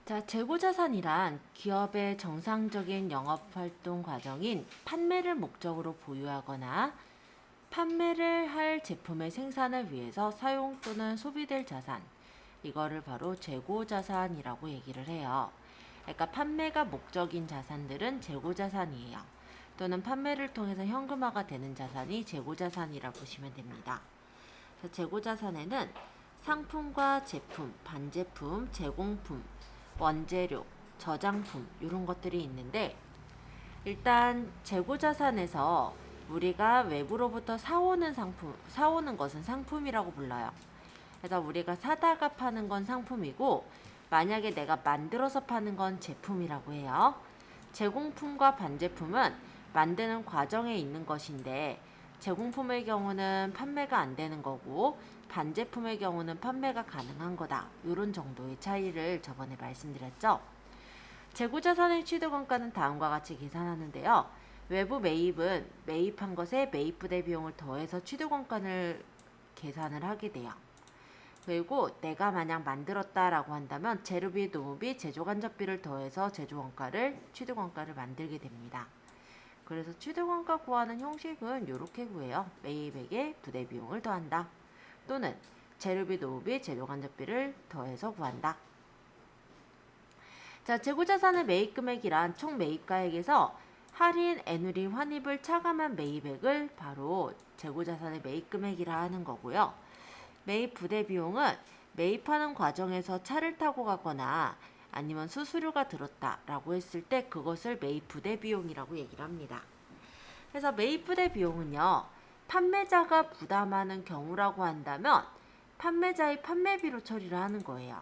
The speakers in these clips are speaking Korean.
자, 재고자산이란 기업의 정상적인 영업활동 과정인 판매를 목적으로 보유하거나 판매를 할 제품의 생산을 위해서 사용 또는 소비될 자산, 이거를 바로 재고자산이라고 얘기를 해요. 그러니까 판매가 목적인 자산들은 재고자산이에요. 또는 판매를 통해서 현금화가 되는 자산이 재고자산이라고 보시면 됩니다. 재고자산에는 상품과 제품, 반제품, 제공품, 원재료, 저장품 이런 것들이 있는데, 일단 재고자산에서 우리가 외부로부터 사오는 것은 상품이라고 불러요. 그래서 우리가 사다가 파는 건 상품이고, 만약에 내가 만들어서 파는 건 제품이라고 해요. 제공품과 반제품은 만드는 과정에 있는 것인데, 제공품의 경우는 판매가 안 되는 거고 반제품의 경우는 판매가 가능한 거다. 이런 정도의 차이를 저번에 말씀드렸죠. 재고자산의 취득원가는 다음과 같이 계산하는데요. 외부 매입은 매입한 것에 매입부대 비용을 더해서 취득원가를 계산을 하게 돼요. 그리고 내가 만약 만들었다라고 한다면 재료비, 노무비, 제조간접비를 더해서 제조원가를, 취득원가를 만들게 됩니다. 그래서 취득원가 구하는 형식은 이렇게 구해요. 매입액에 부대 비용을 더한다. 또는 재료비, 노무비, 제조간접비를 더해서 구한다. 자, 재고자산의 매입금액이란 총 매입가액에서 할인, 애누리, 환입을 차감한 매입액을 바로 재고자산의 매입금액이라 하는 거고요. 매입 부대 비용은 매입하는 과정에서 차를 타고 가거나 아니면 수수료가 들었다라고 했을 때 그것을 매입 부대 비용이라고 얘기를 합니다. 그래서 매입 부대 비용은요, 판매자가 부담하는 경우라고 한다면 판매자의 판매비로 처리를 하는 거예요.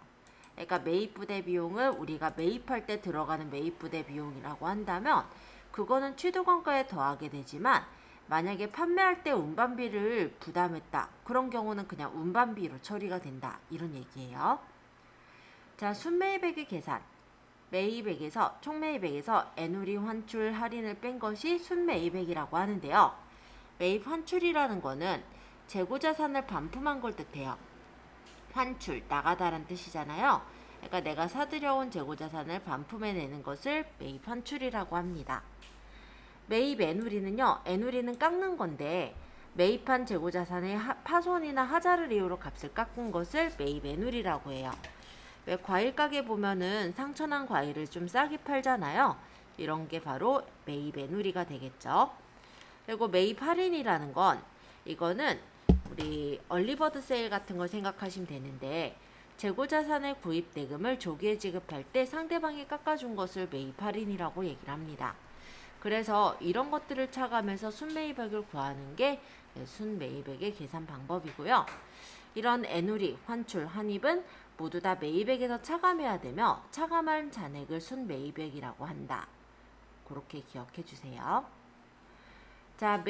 그러니까 매입 부대 비용을 우리가 매입할 때 들어가는 매입 부대 비용이라고 한다면 그거는 취득원가에 더하게 되지만, 만약에 판매할 때 운반비를 부담했다, 그런 경우는 그냥 운반비로 처리가 된다, 이런 얘기예요. 자, 순매입액의 계산. 매입액에서, 총매입액에서 애누리, 환출, 할인을 뺀 것이 순매입액이라고 하는데요. 매입 환출이라는 거는 재고자산을 반품한 걸 뜻해요. 환출, 나가다란 뜻이잖아요. 그러니까 내가 사들여온 재고자산을 반품해내는 것을 매입 환출이라고 합니다. 매입 애누리는요, 애누리는 깎는 건데 매입한 재고자산의 파손이나 하자를 이유로 값을 깎은 것을 매입 애누리라고 해요. 왜 과일 가게 보면은 상처난 과일을 좀 싸게 팔잖아요. 이런 게 바로 매입 애누리가 되겠죠. 그리고 매입 할인이라는 건, 이거는 우리 얼리버드 세일 같은 걸 생각하시면 되는데, 재고자산의 구입 대금을 조기에 지급할 때 상대방이 깎아준 것을 매입 할인이라고 얘기를 합니다. 그래서 이런 것들을 차감해서 순매입액을 구하는 게 순매입액의 계산 방법이고요. 이런 애누리, 환출, 환입은 모두 다 매입액에서 차감해야 되며 차감한 잔액을 순매입액이라고 한다. 그렇게 기억해 주세요. 자,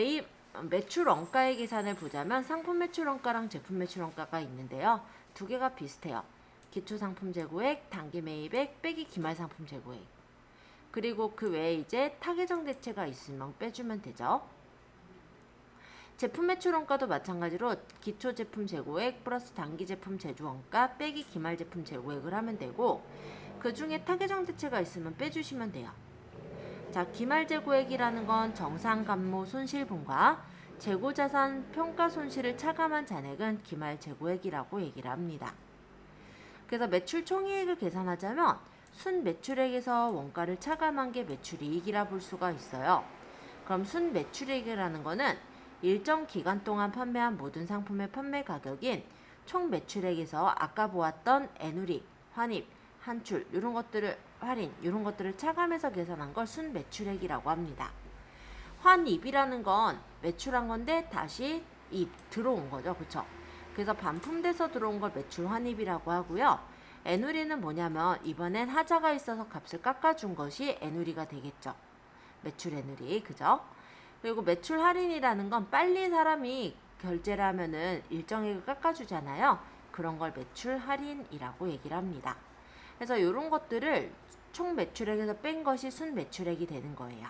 매출 원가의 계산을 보자면 상품 매출 원가랑 제품 매출 원가가 있는데요. 두 개가 비슷해요. 기초 상품 재고액, 단기 매입액 빼기 기말 상품 재고액. 그리고 그 외에 이제 타계정 대체가 있으면 빼주면 되죠. 제품 매출 원가도 마찬가지로 기초 제품 재고액 플러스 단기 제품 제조원가 빼기 기말 제품 재고액을 하면 되고, 그 중에 타계정 대체가 있으면 빼주시면 돼요. 자, 기말 재고액이라는 건 정상 감모 손실분과 재고자산 평가 손실을 차감한 잔액은 기말 재고액이라고 얘기를 합니다. 그래서 매출 총이익을 계산하자면 순매출액에서 원가를 차감한 게 매출이익이라 볼 수가 있어요. 그럼 순매출이익이라는 거는 일정 기간 동안 판매한 모든 상품의 판매 가격인 총 매출액에서 아까 보았던 애누리, 환입, 환출 이런 것들을, 할인 이런 것들을 차감해서 계산한 걸 순매출액이라고 합니다. 환입이라는 건 매출한 건데 다시 들어온 거죠, 그쵸? 그래서 반품돼서 들어온 걸 매출 환입이라고 하고요. 애누리는 뭐냐면 이번엔 하자가 있어서 값을 깎아준 것이 애누리가 되겠죠. 매출 애누리, 그죠? 그리고 매출 할인이라는 건 빨리 사람이 결제를 하면은 일정액을 깎아주잖아요. 그런 걸 매출 할인이라고 얘기를 합니다. 그래서 이런 것들을 총 매출액에서 뺀 것이 순매출액이 되는 거예요.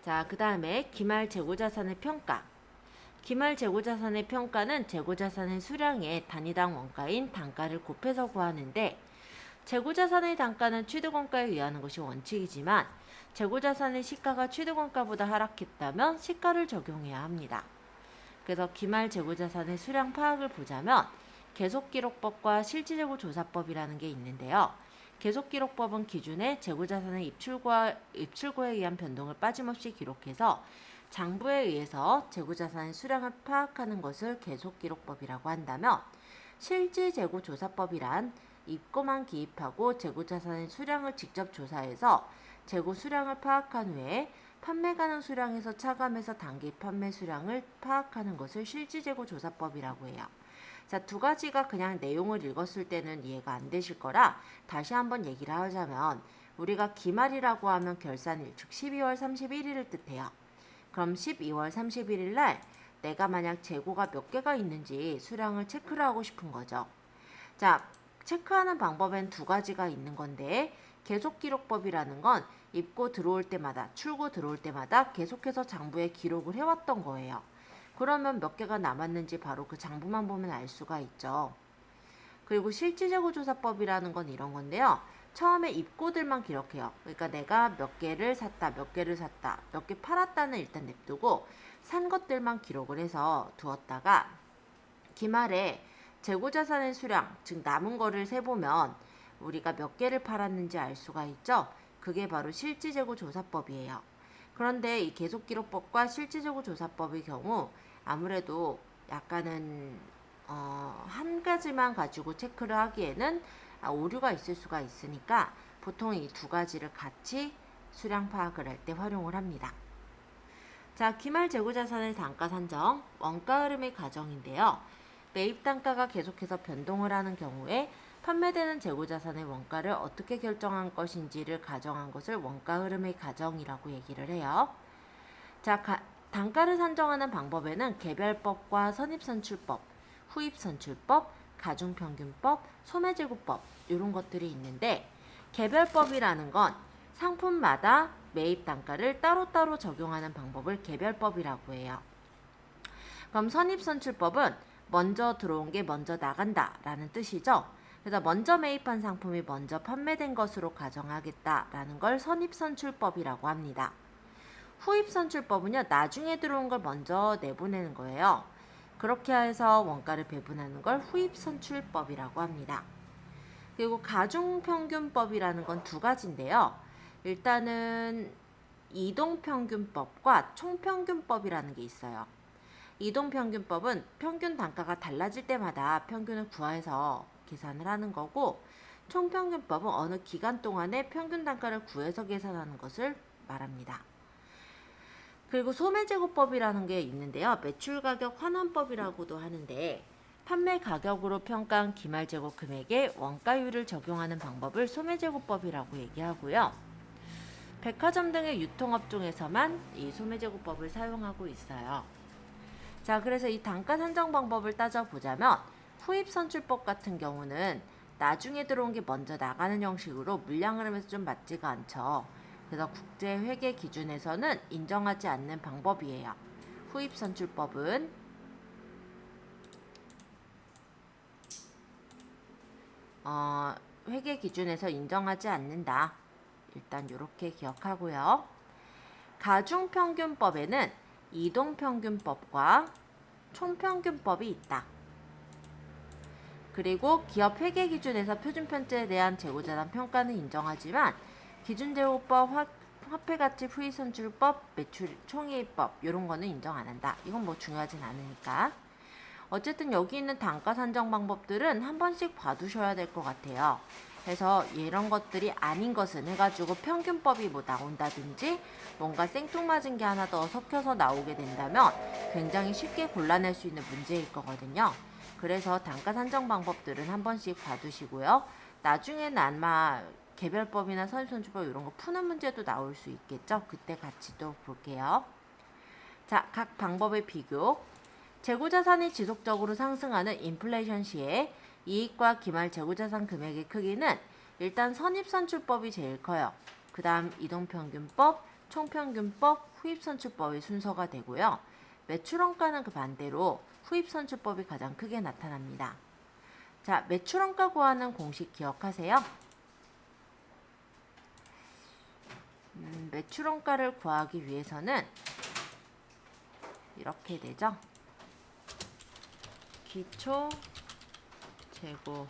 자, 그 다음에 기말 재고자산의 평가. 기말 재고자산의 평가는 재고자산의 수량의 단위당 원가인 단가를 곱해서 구하는데, 재고자산의 단가는 취득원가에 의하는 것이 원칙이지만 재고자산의 시가가 취득원가보다 하락했다면 시가를 적용해야 합니다. 그래서 기말 재고자산의 수량 파악을 보자면 계속기록법과 실질재고조사법이라는 게 있는데요. 계속기록법은 기준에 재고자산의 입출고에 의한 변동을 빠짐없이 기록해서 장부에 의해서 재고자산의 수량을 파악하는 것을 계속기록법이라고 한다면 실질재고조사법이란 입고만 기입하고 재고자산의 수량을 직접 조사해서 재고 수량을 파악한 후에 판매 가능 수량에서 차감해서 단기 판매 수량을 파악하는 것을 실질재고조사법이라고 해요. 자, 두 가지가 그냥 내용을 읽었을 때는 이해가 안 되실 거라 다시 한번 얘기를 하자면 우리가 기말이라고 하면 결산일, 즉 12월 31일을 뜻해요. 그럼 12월 31일 날 내가 만약 재고가 몇 개가 있는지 수량을 체크를 하고 싶은 거죠. 자, 체크하는 방법엔 두 가지가 있는 건데 계속기록법이라는 건 입고 들어올 때마다, 출고 들어올 때마다 계속해서 장부에 기록을 해왔던 거예요. 그러면 몇 개가 남았는지 바로 그 장부만 보면 알 수가 있죠. 그리고 실질재고조사법이라는 건 이런 건데요. 처음에 입고들만 기록해요. 그러니까 내가 몇 개를 샀다, 몇 개를 샀다, 몇 개 팔았다는 일단 냅두고 산 것들만 기록을 해서 두었다가 기말에 재고자산의 수량, 즉 남은 거를 세보면 우리가 몇 개를 팔았는지 알 수가 있죠. 그게 바로 실질재고조사법이에요. 그런데 이 계속기록법과 실질재고조사법의 경우 아무래도 약간은 한 가지만 가지고 체크를 하기에는 오류가 있을 수가 있으니까 보통 이 두 가지를 같이 수량 파악을 할 때 활용을 합니다. 자, 기말 재고자산의 단가 산정, 원가 흐름의 가정인데요. 매입 단가가 계속해서 변동을 하는 경우에 판매되는 재고자산의 원가를 어떻게 결정한 것인지를 가정한 것을 원가 흐름의 가정이라고 얘기를 해요. 자, 단가를 산정하는 방법에는 개별법과 선입선출법, 후입선출법, 가중평균법, 소매제고법 이런 것들이 있는데 개별법이라는 건 상품마다 매입 단가를 따로따로 적용하는 방법을 개별법이라고 해요. 그럼 선입선출법은 먼저 들어온 게 먼저 나간다 라는 뜻이죠. 그래서 먼저 매입한 상품이 먼저 판매된 것으로 가정하겠다라는 걸 선입선출법이라고 합니다. 후입선출법은요, 나중에 들어온 걸 먼저 내보내는 거예요. 그렇게 해서 원가를 배분하는 걸 후입선출법이라고 합니다. 그리고 가중평균법이라는 건 두 가지인데요. 일단은 이동평균법과 총평균법이라는 게 있어요. 이동평균법은 평균 단가가 달라질 때마다 평균을 구해서 계산을 하는 거고, 총평균법은 어느 기간 동안에 평균 단가를 구해서 계산하는 것을 말합니다. 그리고 소매제고법이라는 게 있는데요. 매출가격 환원법이라고도 하는데 판매 가격으로 평가한 기말재고 금액에 원가율을 적용하는 방법을 소매제고법이라고 얘기하고요. 백화점 등의 유통업종에서만 이 소매제고법을 사용하고 있어요. 자, 그래서 이 단가 산정 방법을 따져보자면 후입선출법 같은 경우는 나중에 들어온 게 먼저 나가는 형식으로 물량 흐름에서 좀 맞지가 않죠. 그래서 국제회계 기준에서는 인정하지 않는 방법이에요. 후입선출법은 회계 기준에서 인정하지 않는다. 일단 이렇게 기억하고요. 가중평균법에는 이동평균법과 총평균법이 있다. 그리고 기업 회계 기준에서 표준편제에 대한 재고자산 평가는 인정하지만 기준재고법, 화폐가치 후입선출법, 매출 총이익법 이런 거는 인정 안 한다. 이건 뭐 중요하진 않으니까. 어쨌든 여기 있는 단가 산정 방법들은 한 번씩 봐두셔야 될 것 같아요. 그래서 이런 것들이 아닌 것은 해가지고 평균법이 뭐 나온다든지 뭔가 생뚱맞은 게 하나 더 섞여서 나오게 된다면 굉장히 쉽게 골라낼 수 있는 문제일 거거든요. 그래서 단가 산정 방법들은 한 번씩 봐두시고요. 나중에는 아마 개별법이나 선입선출법 이런 거 푸는 문제도 나올 수 있겠죠. 그때 같이 또 볼게요. 자, 각 방법의 비교. 재고자산이 지속적으로 상승하는 인플레이션 시에 이익과 기말 재고자산 금액의 크기는 일단 선입선출법이 제일 커요. 그 다음 이동평균법, 총평균법, 후입선출법의 순서가 되고요. 매출원가는 그 반대로 후입선출법이 가장 크게 나타납니다. 자, 매출원가 구하는 공식 기억하세요. 매출원가를 구하기 위해서는 이렇게 되죠. 기초 재고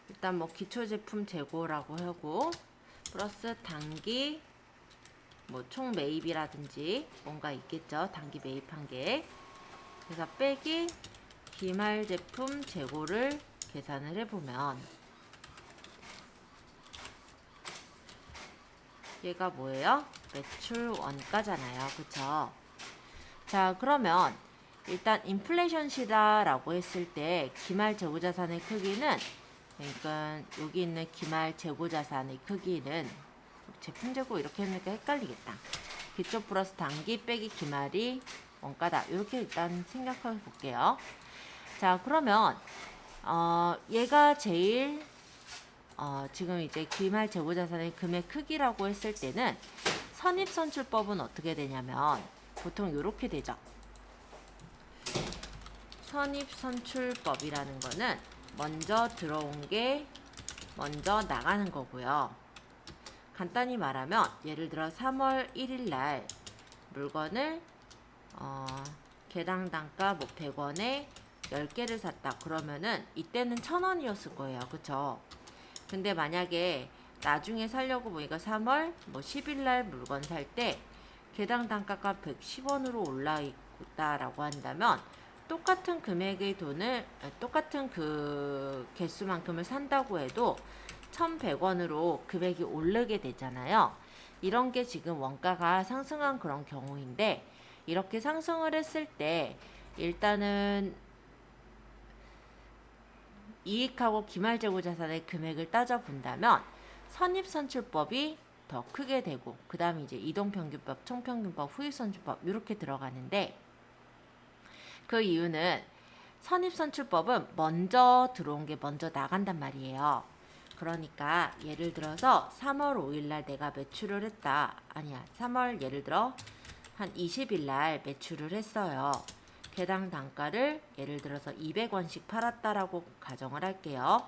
일단 뭐 기초 제품 재고라고 하고 플러스 단기 뭐 총 매입이라든지 뭔가 있겠죠. 단기 매입한 게. 그래서 빼기 기말 제품 재고를 계산을 해보면 얘가 뭐예요? 매출 원가잖아요. 그쵸? 자, 그러면 일단 인플레이션 시다라고 했을 때 기말 재고자산의 크기는 그러니까 여기 있는 기말 재고자산의 크기는 제품 재고 이렇게 하니까 헷갈리겠다. 기초 플러스 단기 빼기 기말이 원가다. 이렇게 일단 생각해 볼게요. 자, 그러면 얘가 제일 지금 이제 기말 재고자산의 금액 크기라고 했을 때는 선입선출법은 어떻게 되냐면 보통 이렇게 되죠. 선입선출법이라는 거는 먼저 들어온 게 먼저 나가는 거고요. 간단히 말하면 예를 들어 3월 1일 날 물건을 개당 단가 뭐 100원에 10개를 샀다. 그러면은 이때는 1,000원이었을 거예요. 그쵸? 근데 만약에 나중에 살려고 보니까 3월 뭐 10일 날 물건 살 때 개당 단가가 110원으로 올라 있다라고 한다면 똑같은 금액의 돈을 똑같은 그 개수만큼을 산다고 해도 1,100원으로 금액이 오르게 되잖아요. 이런 게 지금 원가가 상승한 그런 경우인데 이렇게 상승을 했을 때 일단은 이익하고 기말재고자산의 금액을 따져본다면 선입선출법이 더 크게 되고 그 다음에 이제 이동평균법, 총평균법, 후입선출법 이렇게 들어가는데 그 이유는 선입선출법은 먼저 들어온 게 먼저 나간단 말이에요. 그러니까 예를 들어서 3월 5일 날 내가 매출을 했다. 아니야. 3월 예를 들어 한 20일 날 매출을 했어요. 개당 단가를 예를 들어서 200원씩 팔았다라고 가정을 할게요.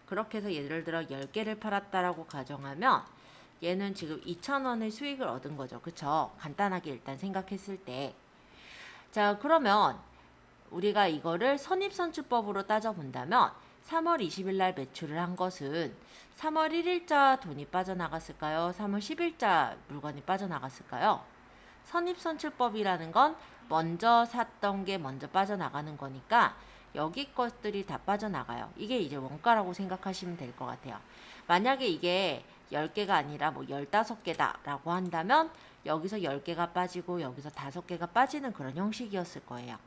그렇게 해서 예를 들어 10개를 팔았다라고 가정하면 얘는 지금 2,000원의 수익을 얻은 거죠. 그쵸? 간단하게 일단 생각했을 때. 자, 그러면 우리가 이거를 선입선출법으로 따져본다면 3월 20일 날 매출을 한 것은 3월 1일자 돈이 빠져나갔을까요? 3월 10일자 물건이 빠져나갔을까요? 선입선출법이라는 건 먼저 샀던 게 먼저 빠져나가는 거니까 여기 것들이 다 빠져나가요. 이게 이제 원가라고 생각하시면 될 것 같아요. 만약에 이게 10개가 아니라 뭐 15개다 라고 한다면 여기서 10개가 빠지고 여기서 5개가 빠지는 그런 형식이었을 거예요.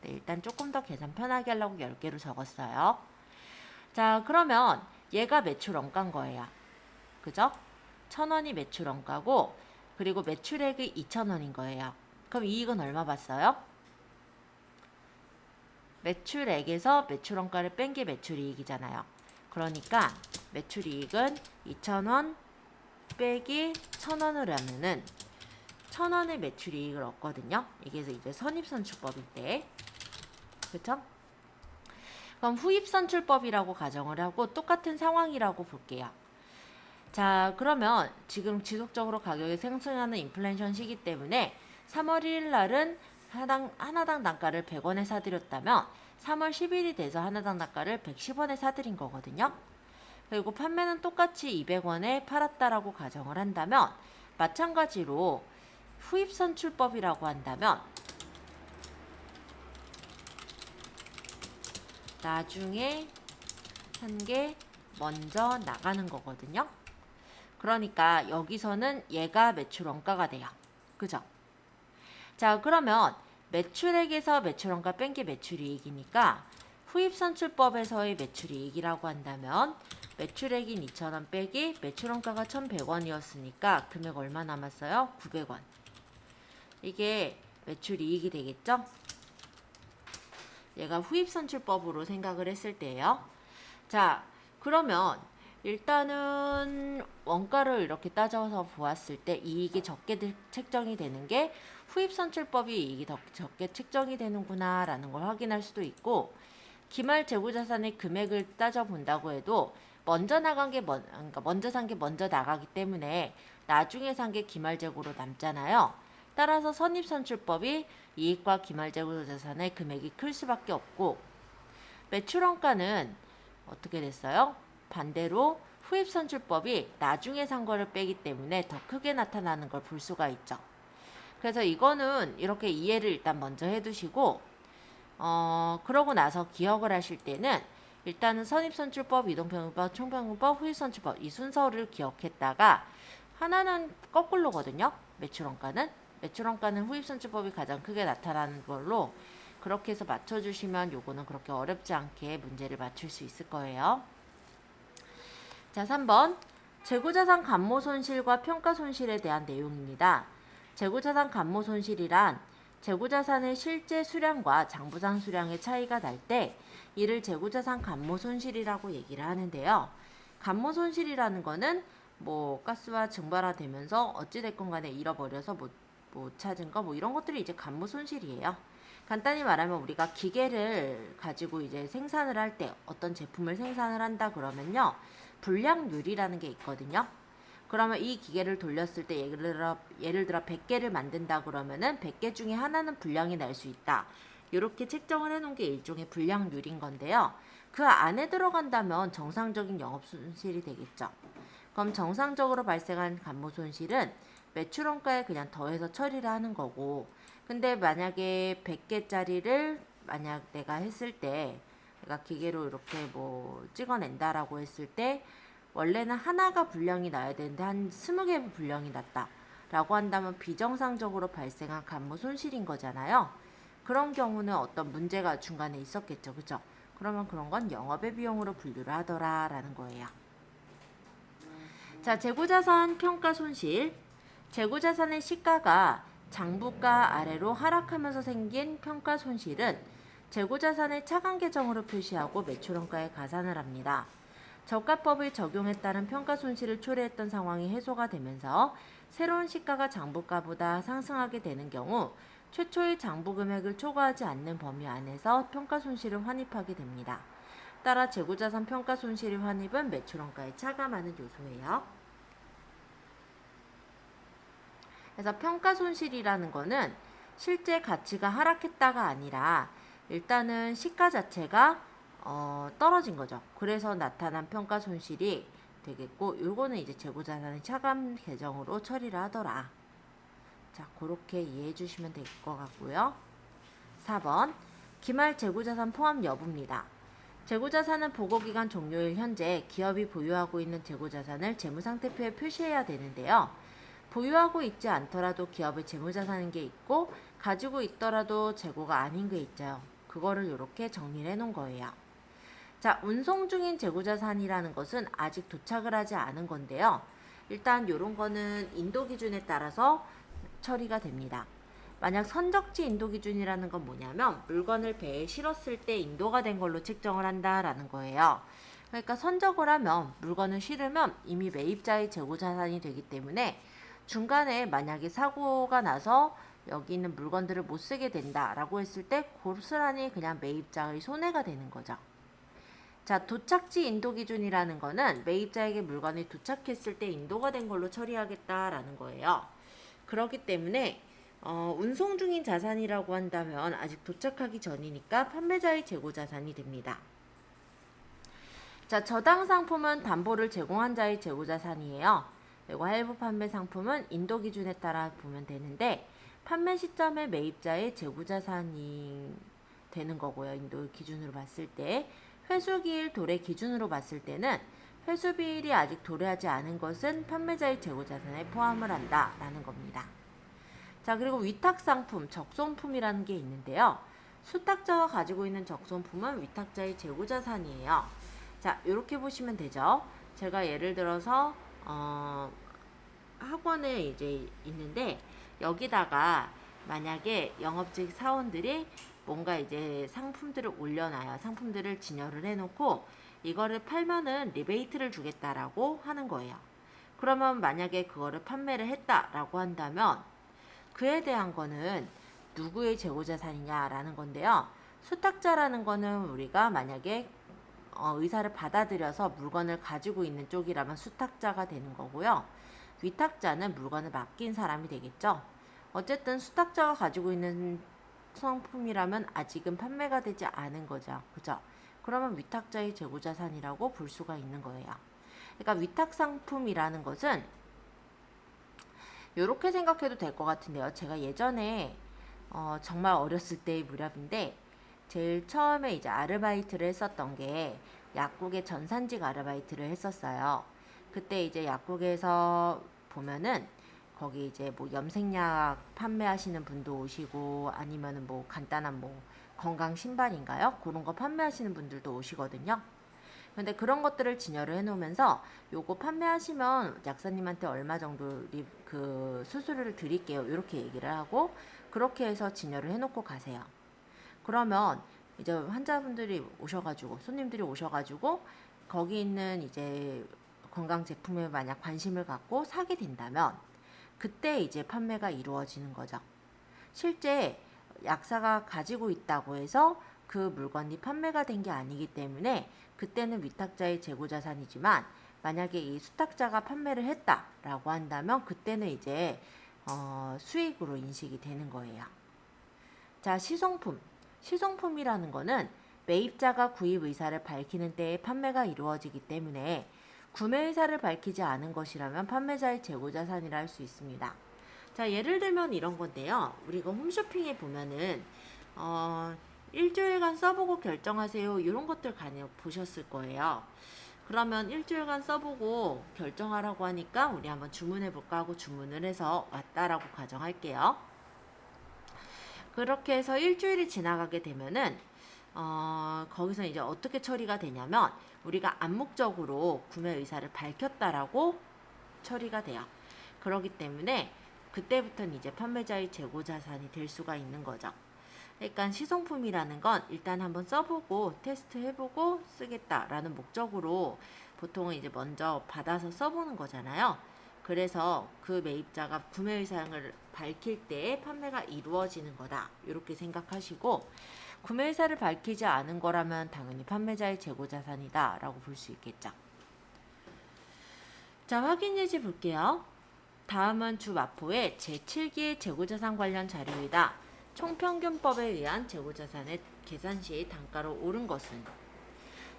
네, 일단 조금 더 계산 편하게 하려고 10개로 적었어요. 자, 그러면 얘가 매출 원가인 거예요. 그죠? 1,000원이 매출 원가고 그리고 매출액이 2,000원인 거예요. 그럼 이익은 얼마 봤어요? 매출액에서 매출원가를 뺀 게 매출이익이잖아요. 그러니까 매출이익은 2,000원 빼기 1,000원을 하면은 1,000원의 매출이익을 얻거든요. 이게 이제 선입선출법일 때. 그쵸? 그럼 후입선출법이라고 가정을 하고 똑같은 상황이라고 볼게요. 자, 그러면 지금 지속적으로 가격이 상승하는 인플레이션 시기 때문에 3월 1일 날은 하나당 단가를 100원에 사드렸다면 3월 10일이 돼서 하나당 단가를 110원에 사드린 거거든요. 그리고 판매는 똑같이 200원에 팔았다라고 가정을 한다면 마찬가지로 후입선출법이라고 한다면 나중에 한 게 먼저 나가는 거거든요. 그러니까 여기서는 얘가 매출 원가가 돼요. 그죠? 자, 그러면 매출액에서 매출원가 뺀 게 매출이익이니까 후입선출법에서의 매출이익이라고 한다면 매출액인 2,000원 빼기 매출원가가 1,100원이었으니까 금액 얼마 남았어요? 900원. 이게 매출이익이 되겠죠? 얘가 후입선출법으로 생각을 했을 때예요. 자, 그러면 일단은 원가를 이렇게 따져서 보았을 때 이익이 적게 책정이 되는 게 후입선출법이 이익이 더 적게 책정이 되는구나 라는 걸 확인할 수도 있고 기말 재고자산의 금액을 따져본다고 해도 그러니까 먼저 산 게 먼저 나가기 때문에 나중에 산 게 기말재고로 남잖아요. 따라서 선입선출법이 이익과 기말재고자산의 금액이 클 수밖에 없고, 매출원가는 어떻게 됐어요? 반대로 후입선출법이 나중에 산 거를 빼기 때문에 더 크게 나타나는 걸 볼 수가 있죠. 그래서 이거는 이렇게 이해를 일단 먼저 해두시고, 그러고 나서 기억을 하실 때는 일단은 선입선출법, 이동평균법, 총평균법, 후입선출법 이 순서를 기억했다가, 하나는 거꾸로거든요. 매출원가는 후입선출법이 가장 크게 나타나는 걸로 그렇게 해서 맞춰주시면 요거는 그렇게 어렵지 않게 문제를 맞출 수 있을 거예요. 자, 3번 재고자산 감모손실과 평가손실에 대한 내용입니다. 재고자산 감모손실이란 재고자산의 실제 수량과 장부상 수량의 차이가 날 때 이를 재고자산 감모손실이라고 얘기를 하는데요. 감모손실이라는 거는 뭐 가스와 증발화되면서 어찌됐건 간에 잃어버려서 못 찾은 거 뭐 이런 것들이 이제 감모손실이에요. 간단히 말하면 우리가 기계를 가지고 이제 생산을 할 때 어떤 제품을 생산을 한다 그러면요. 불량률이라는 게 있거든요. 그러면 이 기계를 돌렸을 때 예를 들어 100개를 만든다 그러면은 100개 중에 하나는 불량이 날 수 있다. 이렇게 책정을 해놓은 게 일종의 불량률인 건데요. 그 안에 들어간다면 정상적인 영업손실이 되겠죠. 그럼 정상적으로 발생한 감모손실은 매출원가에 그냥 더해서 처리를 하는 거고, 근데 만약에 100개짜리를 만약 내가 했을 때 내가 기계로 이렇게 뭐 찍어낸다라고 했을 때 원래는 하나가 불량이 나야 되는데 한 20개 불량이 났다 라고 한다면 비정상적으로 발생한 감모손실인 거잖아요. 그런 경우는 어떤 문제가 중간에 있었겠죠. 그죠? 그러면 그런 건 영업의 비용으로 분류를 하더라 라는 거예요. 자, 재고자산 평가손실. 재고자산의 시가가 장부가 아래로 하락하면서 생긴 평가손실은 재고자산의 차감 계정으로 표시하고 매출원가에 가산을 합니다. 저가법을 적용에 따른 평가손실을 초래했던 상황이 해소가 되면서 새로운 시가가 장부가보다 상승하게 되는 경우 최초의 장부 금액을 초과하지 않는 범위 안에서 평가손실을 환입하게 됩니다. 따라 재고자산 평가손실의 환입은 매출원가에 차감하는 요소예요. 그래서 평가손실이라는 거는 실제 가치가 하락했다가 아니라 일단은 시가 자체가 떨어진 거죠. 그래서 나타난 평가손실이 되겠고, 요거는 이제 재고자산의 차감 계정으로 처리를 하더라. 자, 그렇게 이해해 주시면 될 것 같고요. 4번 기말 재고자산 포함 여부입니다. 재고자산은 보고기간 종료일 현재 기업이 보유하고 있는 재고자산을 재무상태표에 표시해야 되는데요. 보유하고 있지 않더라도 기업의 재무자산인 게 있고 가지고 있더라도 재고가 아닌 게 있죠. 그거를 이렇게 정리를 해놓은 거예요. 자, 운송 중인 재고자산이라는 것은 아직 도착을 하지 않은 건데요. 일단 이런 거는 인도 기준에 따라서 처리가 됩니다. 만약 선적지 인도 기준이라는 건 뭐냐면 물건을 배에 실었을 때 인도가 된 걸로 책정을 한다라는 거예요. 그러니까 선적을 하면 물건을 실으면 이미 매입자의 재고자산이 되기 때문에 중간에 만약에 사고가 나서 여기 있는 물건들을 못 쓰게 된다라고 했을 때 고스란히 그냥 매입자의 손해가 되는 거죠. 자, 도착지 인도 기준이라는 거는 매입자에게 물건이 도착했을 때 인도가 된 걸로 처리하겠다라는 거예요. 그렇기 때문에 운송 중인 자산이라고 한다면 아직 도착하기 전이니까 판매자의 재고자산이 됩니다. 자, 저당 상품은 담보를 제공한 자의 재고자산이에요. 그리고 할부 판매 상품은 인도 기준에 따라 보면 되는데 판매 시점에 매입자의 재고자산이 되는 거고요. 인도 기준으로 봤을 때 회수기일 도래 기준으로 봤을 때는 회수비일이 아직 도래하지 않은 것은 판매자의 재고자산에 포함을 한다라는 겁니다. 자, 그리고 위탁상품, 적손품이라는 게 있는데요. 수탁자가 가지고 있는 적손품은 위탁자의 재고자산이에요. 자, 이렇게 보시면 되죠. 제가 예를 들어서 학원에 이제 있는데 여기다가 만약에 영업직 사원들이 뭔가 이제 상품들을 올려놔요. 상품들을 진열을 해놓고 이거를 팔면은 리베이트를 주겠다라고 하는 거예요. 그러면 만약에 그거를 판매를 했다라고 한다면 그에 대한 거는 누구의 재고자산이냐라는 건데요. 수탁자라는 거는 우리가 만약에 의사를 받아들여서 물건을 가지고 있는 쪽이라면 수탁자가 되는 거고요. 위탁자는 물건을 맡긴 사람이 되겠죠. 어쨌든 수탁자가 가지고 있는 상품이라면 아직은 판매가 되지 않은 거죠. 그죠? 그러면 위탁자의 재고자산이라고 볼 수가 있는 거예요. 그러니까 위탁 상품이라는 것은 이렇게 생각해도 될 것 같은데요. 제가 예전에 정말 어렸을 때의 무렵인데 제일 처음에 이제 아르바이트를 했었던 게 약국의 전산직 아르바이트를 했었어요. 그때 이제 약국에서 보면은 거기 이제 뭐 염색약 판매하시는 분도 오시고 아니면은 뭐 간단한 뭐 건강 신발인가요? 그런 거 판매하시는 분들도 오시거든요. 근데 그런 것들을 진열을 해놓으면서 요거 판매하시면 약사님한테 얼마 정도 그 수수료를 드릴게요. 이렇게 얘기를 하고 그렇게 해서 진열을 해놓고 가세요. 그러면 이제 환자분들이 오셔가지고 손님들이 오셔가지고 거기 있는 이제 건강 제품에 만약 관심을 갖고 사게 된다면 그때 이제 판매가 이루어지는 거죠. 실제 약사가 가지고 있다고 해서 그 물건이 판매가 된 게 아니기 때문에 그때는 위탁자의 재고자산이지만 만약에 이 수탁자가 판매를 했다라고 한다면 그때는 이제 수익으로 인식이 되는 거예요. 자, 시송품. 시송품이라는 거는 매입자가 구입 의사를 밝히는 때에 판매가 이루어지기 때문에 구매 의사를 밝히지 않은 것이라면 판매자의 재고자산이라 할 수 있습니다. 자, 예를 들면 이런 건데요. 우리가 홈쇼핑에 보면은 일주일간 써보고 결정하세요. 이런 것들 간혹 보셨을 거예요. 그러면 일주일간 써보고 결정하라고 하니까 우리 한번 주문해볼까 하고 주문을 해서 왔다라고 가정할게요. 그렇게 해서 일주일이 지나가게 되면은 거기서 이제 어떻게 처리가 되냐면 우리가 암묵적으로 구매 의사를 밝혔다라고 처리가 돼요. 그렇기 때문에 그때부터는 이제 판매자의 재고자산이 될 수가 있는 거죠. 그러니까 시성품이라는 건 일단 한번 써보고 테스트 해보고 쓰겠다라는 목적으로 보통은 이제 먼저 받아서 써보는 거잖아요. 그래서 그 매입자가 구매 의사를 밝힐 때에 판매가 이루어지는 거다. 이렇게 생각하시고 구매 의사를 밝히지 않은 거라면 당연히 판매자의 재고자산이다 라고 볼 수 있겠죠. 자, 확인 예제 볼게요. 다음은 주 마포의 제7기의 재고자산 관련 자료이다. 총평균법에 의한 재고자산의 계산 시 단가로 오른 것은?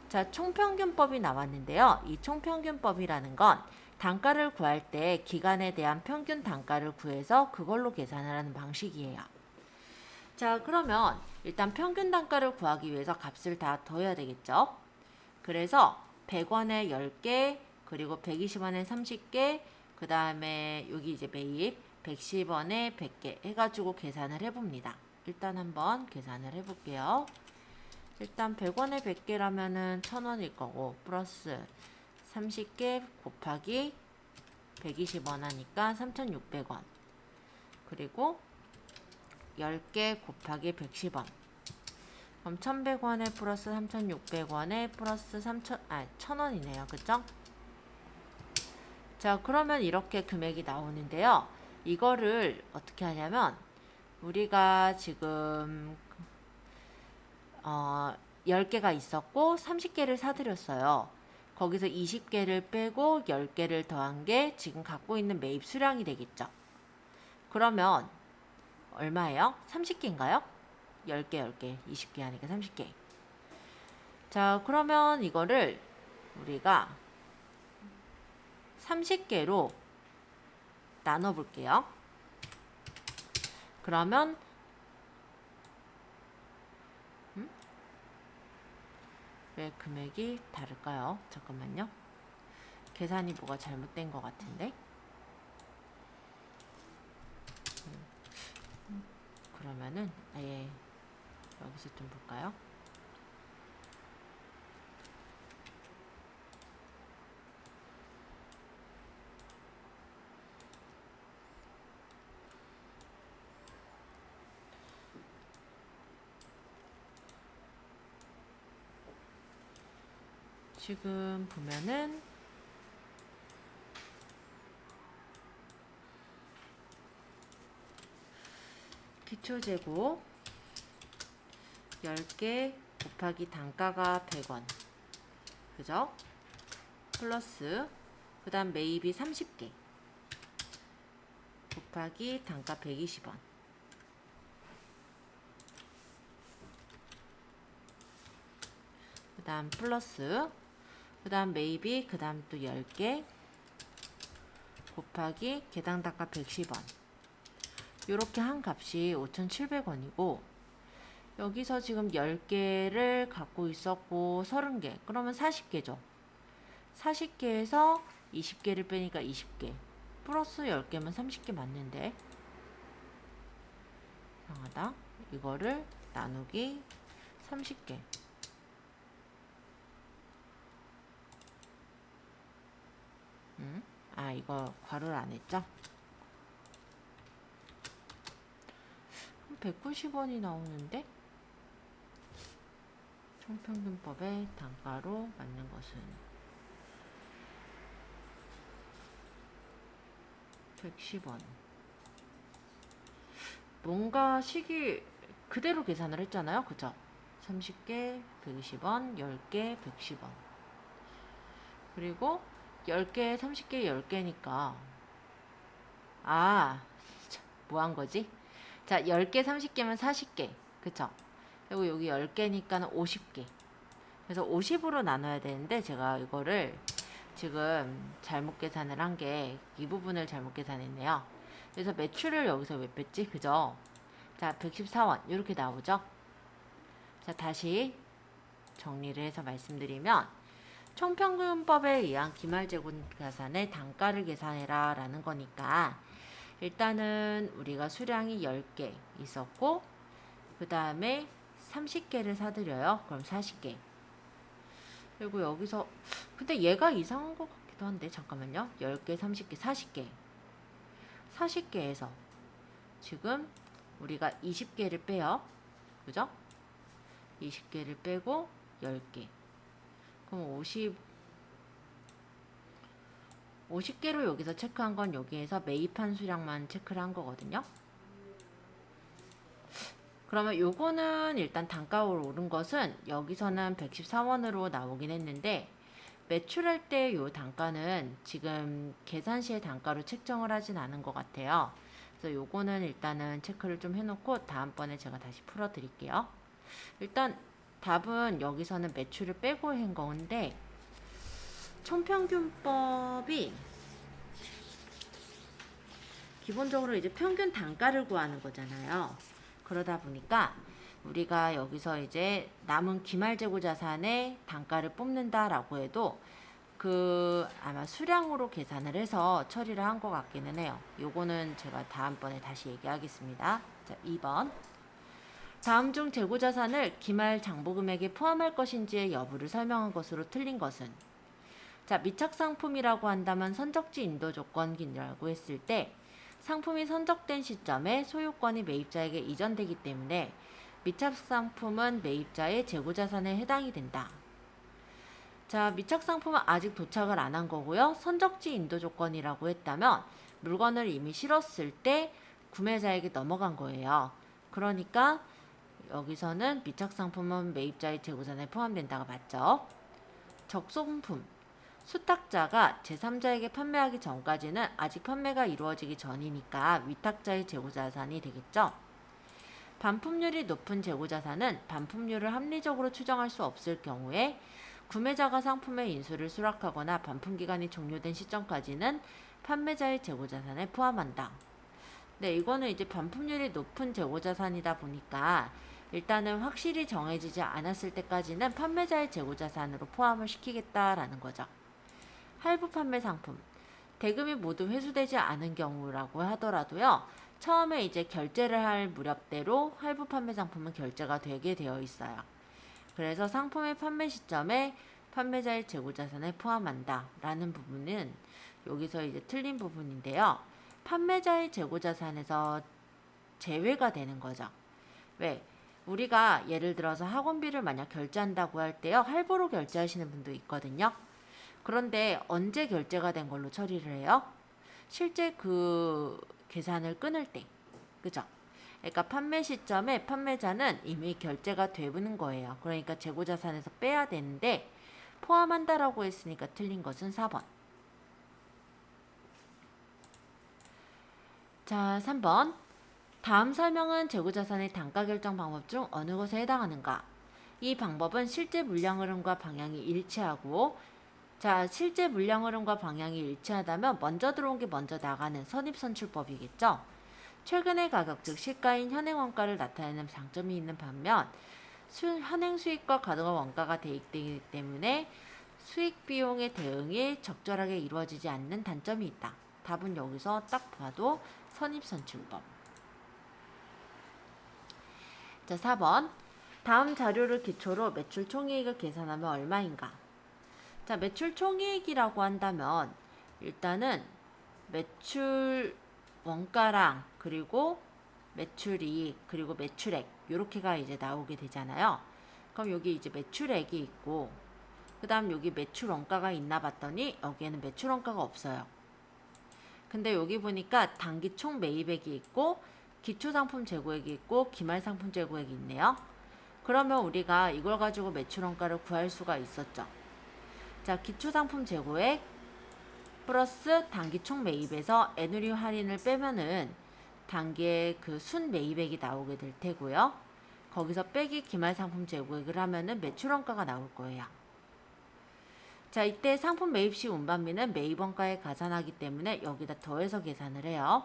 자, 총평균법이 나왔는데요. 이 총평균법이라는 건 단가를 구할 때 기간에 대한 평균 단가를 구해서 그걸로 계산을 하는 방식이에요. 자, 그러면 일단 평균 단가를 구하기 위해서 값을 다 더해야 되겠죠. 그래서 100원에 10개, 그리고 120원에 30개, 그 다음에 여기 이제 매입 110원에 100개 해가지고 계산을 해봅니다. 일단 한번 계산을 해볼게요. 일단 100원에 100개라면은 1000원일 거고 플러스 30개 곱하기 120원 하니까 3600원, 그리고 10개 곱하기 110원, 그럼 1100원에 플러스 3600원에 플러스 1000원이네요. 그쵸? 자, 그러면 이렇게 금액이 나오는데요. 이거를 어떻게 하냐면 우리가 지금 10개가 있었고 30개를 사드렸어요. 거기서 20개를 빼고 10개를 더한 게 지금 갖고 있는 매입 수량이 되겠죠. 그러면 얼마예요? 30개인가요? 10개, 10개, 20개 하니까 30개. 자, 그러면 이거를 우리가 30개로 나눠 볼게요. 그러면 왜 금액이 다를까요? 잠깐만요. 계산이 뭐가 잘못된 것 같은데. 그러면은 아예 여기서 좀 볼까요? 지금 보면은 기초재고 10개 곱하기 단가가 100원. 그죠? 플러스 그 다음 매입이 30개 곱하기 단가 120원. 그 다음 플러스 그 다음 매입이 그 다음 또 10개 곱하기 개당 단가 110원. 요렇게 한 값이 5,700원이고 여기서 지금 10개를 갖고 있었고 30개 그러면 40개죠. 40개에서 20개를 빼니까 20개 플러스 10개면 30개 맞는데 이상하다. 이거를 나누기 30개 아 이거 괄호를 안 했죠? 190원이 나오는데 총평균법의 단가로 맞는 것은 110원. 뭔가 식이 그대로 계산을 했잖아요. 그죠? 30개 120원, 10개 110원. 그리고 10개 30개 10개니까 뭐 한 거지? 자, 10개 30개면 40개. 그쵸? 그리고 여기 10개니까는 50개. 그래서 50으로 나눠야 되는데 제가 이거를 지금 잘못 계산을 한 게 이 부분을 잘못 계산했네요. 그래서 매출을 여기서 왜 뺐지? 그죠? 자, 114원 이렇게 나오죠? 자, 다시 정리를 해서 말씀드리면 총평균법에 의한 기말재고자산의 단가를 계산해라 라는 거니까 일단은 우리가 수량이 10개 있었고 그 다음에 30개를 사드려요. 그럼 40개. 그리고 여기서 근데 얘가 이상한 것 같기도 한데 잠깐만요. 10개, 30개, 40개 40개에서 지금 우리가 20개를 빼요. 그죠? 20개를 빼고 10개 그럼 50개로 여기서 체크한 건 여기에서 매입한 수량만 체크를 한 거거든요. 그러면 요거는 일단 단가로 오른 것은 여기서는 114원으로 나오긴 했는데 매출할 때 요 단가는 지금 계산 시의 단가로 책정을 하진 않은 것 같아요. 그래서 요거는 일단은 체크를 좀 해놓고 다음번에 제가 다시 풀어 드릴게요. 일단 답은 여기서는 매출을 빼고 한 건데 총평균법이 기본적으로 이제 평균 단가를 구하는 거잖아요. 그러다 보니까 우리가 여기서 이제 남은 기말재고 자산의 단가를 뽑는다라고 해도 그 아마 수량으로 계산을 해서 처리를 한 것 같기는 해요. 요거는 제가 다음번에 다시 얘기하겠습니다. 자, 2번. 다음 중 재고자산을 기말 장부금액에 포함할 것인지의 여부를 설명한 것으로 틀린 것은 자, 미착상품이라고 한다면 선적지 인도 조건이라고 했을 때 상품이 선적된 시점에 소유권이 매입자에게 이전되기 때문에 미착상품은 매입자의 재고자산에 해당이 된다. 자, 미착상품은 아직 도착을 안 한 거고요. 선적지 인도 조건이라고 했다면 물건을 이미 실었을 때 구매자에게 넘어간 거예요. 그러니까 여기서는 미착상품은 매입자의 재고자산에 포함된다가 맞죠? 적소품 수탁자가 제3자에게 판매하기 전까지는 아직 판매가 이루어지기 전이니까 위탁자의 재고자산이 되겠죠. 반품률이 높은 재고자산은 반품률을 합리적으로 추정할 수 없을 경우에 구매자가 상품의 인수를 수락하거나 반품기간이 종료된 시점까지는 판매자의 재고자산에 포함한다. 네, 이거는 이제 반품률이 높은 재고자산이다 보니까 일단은 확실히 정해지지 않았을 때까지는 판매자의 재고자산으로 포함을 시키겠다라는 거죠. 할부 판매 상품. 대금이 모두 회수되지 않은 경우라고 하더라도요. 처음에 이제 결제를 할 무렵대로 할부 판매 상품은 결제가 되게 되어 있어요. 그래서 상품의 판매 시점에 판매자의 재고자산에 포함한다 라는 부분은 여기서 이제 틀린 부분인데요. 판매자의 재고자산에서 제외가 되는 거죠. 왜? 우리가 예를 들어서 학원비를 만약 결제한다고 할 때요. 할부로 결제하시는 분도 있거든요. 그런데 언제 결제가 된 걸로 처리를 해요? 실제 그 계산을 끊을 때. 그죠? 그러니까 판매 시점에 판매자는 이미 결제가 되는 거예요. 그러니까 재고자산에서 빼야 되는데 포함한다라고 했으니까 틀린 것은 4번. 자, 3번. 다음 설명은 재고자산의 단가 결정 방법 중 어느 것에 해당하는가? 이 방법은 실제 물량 흐름과 방향이 일치하고, 자, 실제 물량 흐름과 방향이 일치하다면 먼저 들어온 게 먼저 나가는 선입선출법이겠죠. 최근의 가격, 즉 시가인 현행 원가를 나타내는 장점이 있는 반면 현행 수익과 가동한 원가가 대입되기 때문에 수익 비용의 대응이 적절하게 이루어지지 않는 단점이 있다. 답은 여기서 딱 봐도 선입선출법. 자, 4번. 다음 자료를 기초로 매출 총이익을 계산하면 얼마인가? 자, 매출 총이익이라고 한다면 일단은 매출 원가랑 그리고 매출이익 그리고 매출액 요렇게가 이제 나오게 되잖아요. 그럼 여기 이제 매출액이 있고 그 다음 여기 매출 원가가 있나 봤더니 여기에는 매출 원가가 없어요. 근데 여기 보니까 단기 총 매입액이 있고 기초상품 재고액이 있고 기말상품 재고액이 있네요. 그러면 우리가 이걸 가지고 매출 원가를 구할 수가 있었죠. 자, 기초상품 재고액 플러스 단기 총 매입에서 애누리 할인을 빼면은 단기의 그 순 매입액이 나오게 될 테고요. 거기서 빼기 기말상품 재고액을 하면은 매출 원가가 나올 거예요. 자, 이때 상품 매입 시 운반비는 매입 원가에 가산하기 때문에 여기다 더해서 계산을 해요.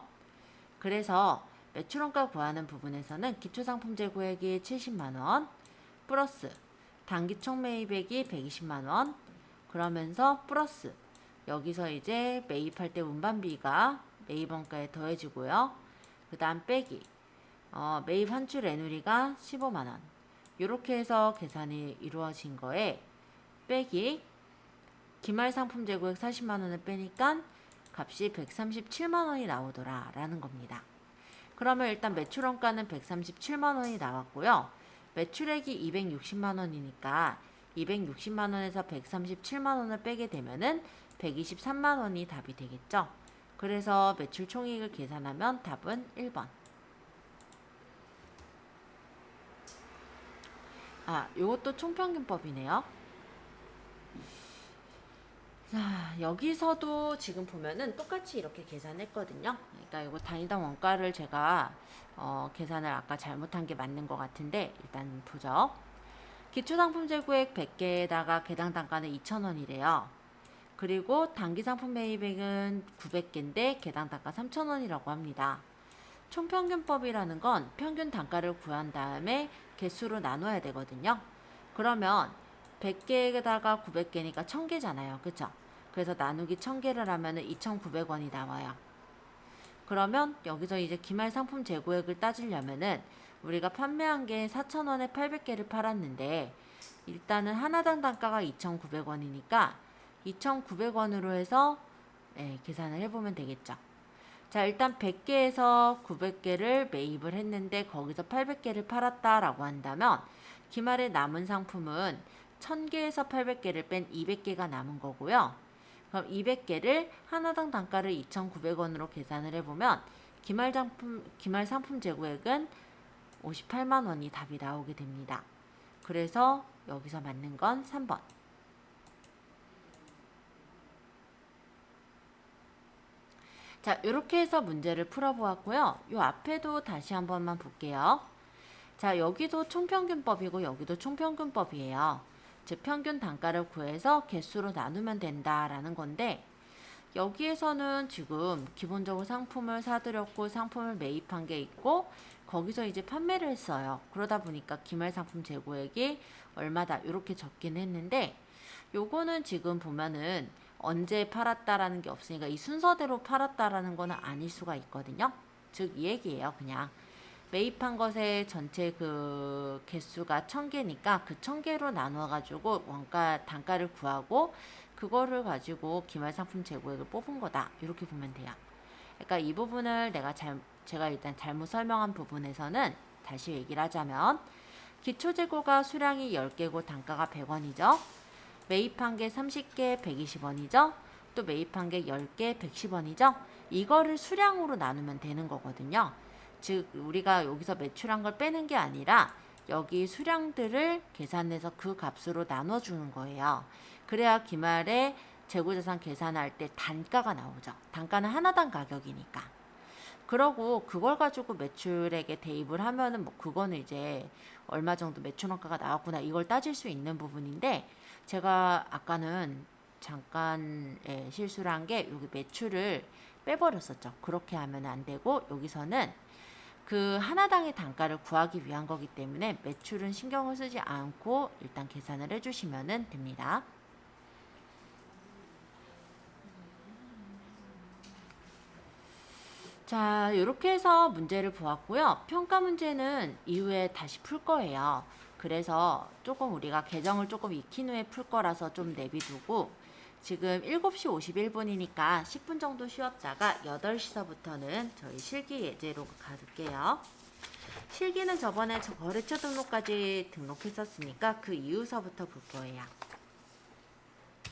그래서 매출 원가 구하는 부분에서는 기초상품 재고액이 70만원 플러스 단기 총 매입액이 120만원 그러면서 플러스 여기서 이제 매입할 때 운반비가 매입 원가에 더해지고요. 그 다음 빼기 매입 환출 애누리가 15만원 이렇게 해서 계산이 이루어진 거에 빼기 기말 상품 재고액 40만원을 빼니까 값이 137만원이 나오더라 라는 겁니다. 그러면 일단 매출 원가는 137만원이 나왔고요. 매출액이 260만원이니까 260만원에서 137만원을 빼게 되면은 123만원이 답이 되겠죠. 그래서 매출 총이익을 계산하면 답은 1번. 아, 요것도 총평균법이네요. 자, 여기서도 지금 보면은 똑같이 이렇게 계산했거든요. 그러니까 이거 단위당 원가를 제가 계산을 아까 잘못한 게 맞는 것 같은데 일단 보죠. 기초상품 재고액 100개에다가 개당 단가는 2,000원이래요. 그리고 단기상품 매입액은 900개인데 개당 단가 3,000원이라고 합니다. 총평균법이라는 건 평균 단가를 구한 다음에 개수로 나눠야 되거든요. 그러면 100개에다가 900개니까 1000개잖아요. 그쵸? 그래서 나누기 1000개를 하면 2,900원이 나와요. 그러면 여기서 이제 기말 상품 재고액을 따지려면은 우리가 판매한 게 4,000원에 800개를 팔았는데 일단은 하나당 단가가 2,900원이니까 2,900원으로 해서 계산을 해보면 되겠죠. 자, 일단 100개에서 900개를 매입을 했는데 거기서 800개를 팔았다라고 한다면 기말에 남은 상품은 1000개에서 800개를 뺀 200개가 남은 거고요. 그럼 200개를 하나당 단가를 2,900원으로 계산을 해보면 기말 상품 재고액은 58만원이 답이 나오게 됩니다. 그래서 여기서 맞는 건 3번. 자, 이렇게 해서 문제를 풀어보았고요. 이 앞에도 다시 한 번만 볼게요. 자, 여기도 총평균법이고 여기도 총평균법이에요. 즉 평균 단가를 구해서 개수로 나누면 된다라는 건데 여기에서는 지금 기본적으로 상품을 사들였고 상품을 매입한 게 있고 거기서 이제 판매를 했어요. 그러다 보니까 기말 상품 재고액이 얼마다 이렇게 적긴 했는데 요거는 지금 보면은 언제 팔았다라는 게 없으니까 이 순서대로 팔았다라는 거는 아닐 수가 있거든요. 즉 이 얘기예요. 그냥 매입한 것의 전체 그 개수가 1000개니까 그 1000개로 나눠 가지고 원가 단가를 구하고 그거를 가지고 기말상품 재고액을 뽑은 거다. 이렇게 보면 돼요. 그러니까 이 부분을 제가 일단 잘못 설명한 부분에서는 다시 얘기를 하자면 기초재고가 수량이 10개고 단가가 100원이죠. 매입한 게 30개 120원이죠. 또 매입한 게 10개 110원이죠. 이거를 수량으로 나누면 되는 거거든요. 즉 우리가 여기서 매출한 걸 빼는 게 아니라 여기 수량들을 계산해서 그 값으로 나눠주는 거예요. 그래야 기말에 재고자산 계산할 때 단가가 나오죠. 단가는 하나당 가격이니까. 그러고 그걸 가지고 매출액에 대입을 하면은 뭐 그거는 이제 얼마 정도 매출 원가가 나왔구나 이걸 따질 수 있는 부분인데, 제가 아까는 잠깐 실수를 한 게 여기 매출을 빼버렸었죠. 그렇게 하면 안 되고 여기서는 그 하나당의 단가를 구하기 위한 거기 때문에 매출은 신경을 쓰지 않고 일단 계산을 해주시면 됩니다. 자, 이렇게 해서 문제를 보았고요. 평가 문제는 이후에 다시 풀 거예요. 그래서 조금 우리가 계정을 조금 익힌 후에 풀 거라서 좀 내비두고, 지금 7시 51분이니까 10분 정도 쉬었다가 8시서부터는 저희 실기 예제로 가볼게요. 실기는 저번에 저 거래처 등록까지 등록했었으니까 그 이후서부터 볼 거예요.